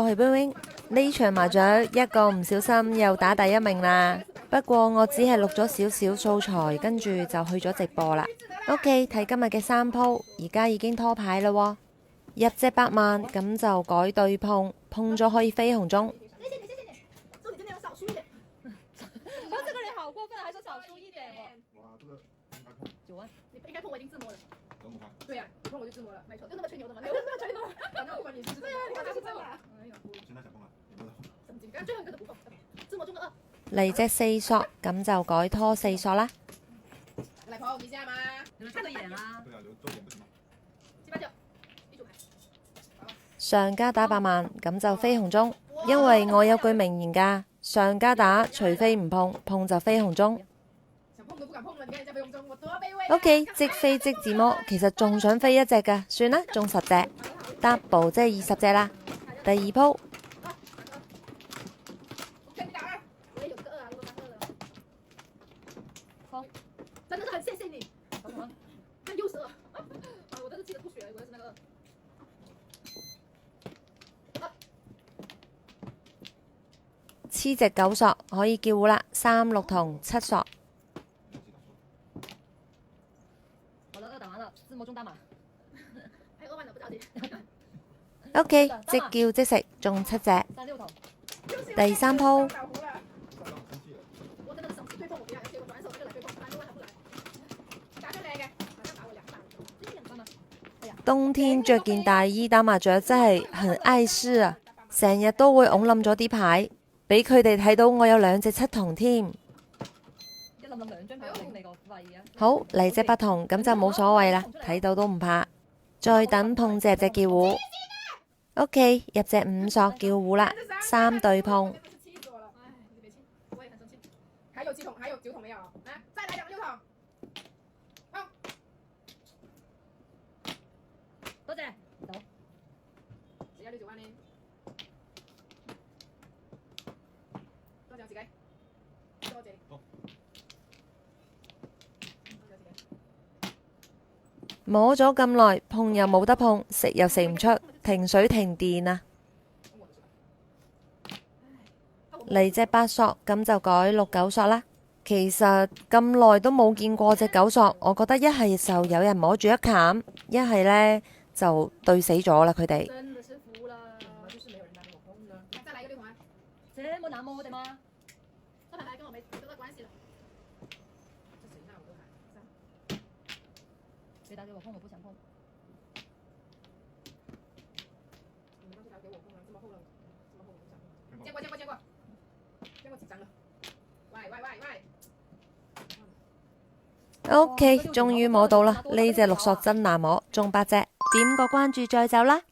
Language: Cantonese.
我係 Wing Wing。呢場麻雀一個唔小心又打第一名啦。不過我只係錄咗少少素材，跟住就去咗直播啦。OK， 睇今日嘅3鋪，而家已經拖牌啦喎。入隻8萬，咁就改對碰，碰咗可以飛紅中。对呀，一碰我就自摸了，没错，就那么吹牛的吗？没有那么吹牛，反正不管你是不是。对呀，你就是这么。哎呀，现在想碰了，有没有？神經病，最後一個都不碰，自摸中個2。嚟隻4索，咁就改拖4索啦。嚟碰一下嘛，你們看對眼啦。對啊，就做點不行嗎？789，一組牌。上家打8萬，咁就飛紅中，因為我有句名言㗎，上家打除非唔碰，碰就飛紅中。OK， 即飛即自摸，其實仲想飛一隻㗎，算啦，中10隻 ，double 即係20隻啦。第2鋪，真的是很謝謝你，看又是2，我都是記得吐血，我也是那個2。黐隻9索可以叫胡啦，3、6同7索。OK， 即叫即食，中7隻。第3鋪，冬天着件大衣打麻雀真係很礙事啊！成日都會拱冧咗啲牌，俾佢哋睇到我有2隻7筒添。好，嚟隻8筒，咁就冇所謂啦，睇到都唔怕。再等碰隻叫胡。OK， 入隻5索叫胡啦，3對碰。還有7筒，還有9筒沒有？來，再來2個6筒。碰。多謝。走。誰要69萬呢？多謝自己。多謝。摸咗咁耐，碰又冇得碰，食又食唔出，停水停電啊！嚟隻8索，咁就改6、9索啦。其實咁耐都冇見過隻9索，我覺得一係就有人摸住一砍，一係呢就對死咗啦佢哋。谁打给我碰，我不想碰。你当时打给我碰了，这么厚了，这么厚了，不想碰。见过，见过，见过，见過幾張了。喂。OK， 終於摸到啦！呢隻6索真難摸，中8隻，點個關注再走啦！